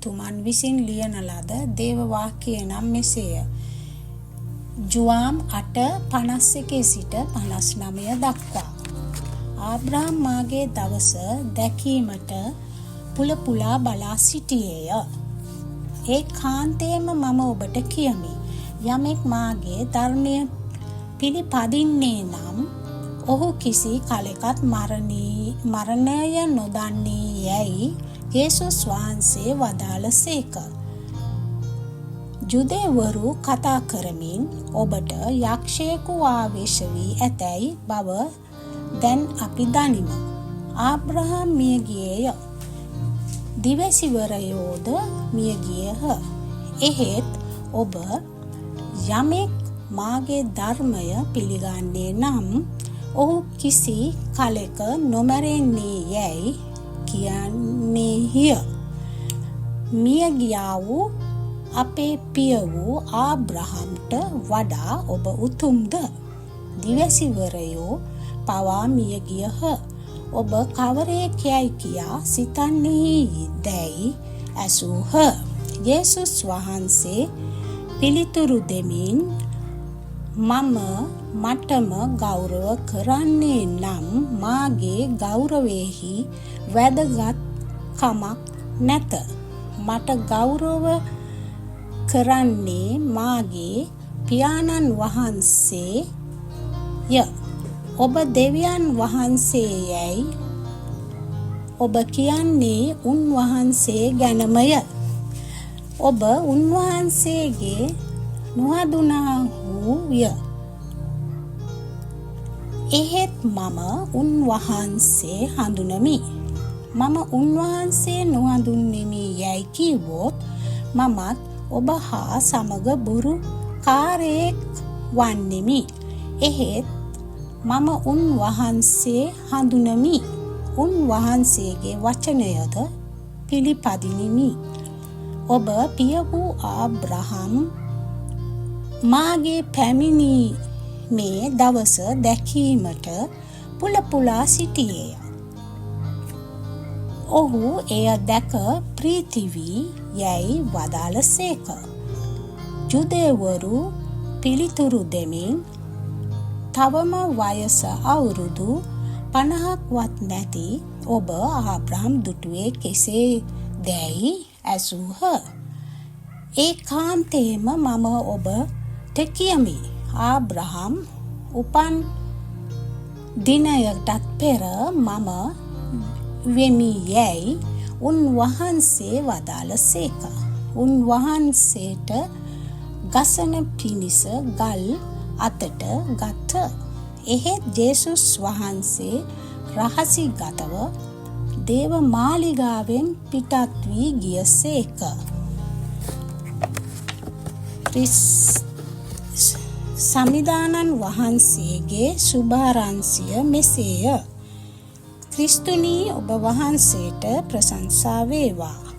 රජතුමන් විසින් ලියන ලද දේව වාක්‍යය නම් මෙසේය. ජුවාම් 8:51 සිට 59 දක්වා. ආබ්‍රහම් මාගේ දවස දැකීමට පුලපුලා බලා සිටියේය. ඒ කාන්තේම මම ඔබට කියමි. යමෙක් මාගේ ධර්මය පිළිපදින්නේ නම් ඔහු කිසි කලෙකත් මරණය නොදන්නේ යැයි යේසුස් වහන්සේ වදාළසේක. ජුදෙවරු කතා කරමින් ඔබට යක්ෂයෙකු ආවේශ වී ඇතැයි බව දැන් අපි දනිමු. ආබ්‍රහම් මිය ගියේය. දිවැසිවරයෝද මිය ගියහ. එහෙත් ඔබ යමෙක් මාගේ ධර්මය පිළිගන්නේ නම් ඔහු කිසි කලෙක නොමැරෙන්නේ යැයි කියන්නේය. මිය ගියා වූ අපේ පිය වූ ආබ්‍රහම්ට වඩා ඔබ උතුම්ද? දිවැසිවරයෝ පවා මිය ගියහ. ඔබ කවරෙක් යයි කියා සිතන්නේ දැයි ඇසූහ. යේසුස් වහන්සේ පිළිතුරු දෙමින් මටම ගෞරව කරන්නේ නම් මාගේ ගෞරවයෙහි වැදගත්කමක් නැත. මට ගෞරව කරන්නේ මාගේ පියාණන් වහන්සේය. ඔබ දෙවියන් වහන්සේ යැයි ඔබ කියන්නේ උන්වහන්සේ ගැනමය. ඔබ උන්වහන්සේගේ නොහඳුනාහුය. එහෙත් මම උන්වහන්සේ හඳුනමි. මම උන්වහන්සේ නොහඳුන්නෙමි යැයි කිව්වොත් මමත් ඔබ හා සමග බොරු කාරයෙක් වන්නෙමි. එහෙත් මම උන්වහන්සේ හඳුනමි. උන්වහන්සේගේ වචනයද පිළිපදිනිමි. ඔබ පිය වූ ආබ්‍රහම් මාගේ පැමිණීමේ දවස දැකීමට පුලපුලා සිටියේය. ඔහු එය දැක ප්‍රීති වී යැයි වදාළසේක. ජුදෙවරු පිළිතුරු දෙමින් තවම වයස අවුරුදු 50ක්වත් නැති ඔබ ආබ්‍රහම් දුටුවේ කෙසේ දැයි ඇසූහ. ඒකාන්තයෙන්ම මම ඔබට කියමි. ආබ්‍රහම් උපන් දිනයටත් පෙර මම වෙමි යැයි උන්වහන්සේ වදාළසේක. උන්වහන්සේට ගසන පිණිස ගල් අතට ගත්හ. එහෙත් යේසුස් වහන්සේ රහසිගතව දේව මාලිගාවෙන් පිටත් වී ගියසේක. සමිදානන් වහන්සේගේ සුභාරංසිය මෙසේය. ක්‍රිස්තුනි ඔබ වහන්සේට ප්‍රශංසා වේවා.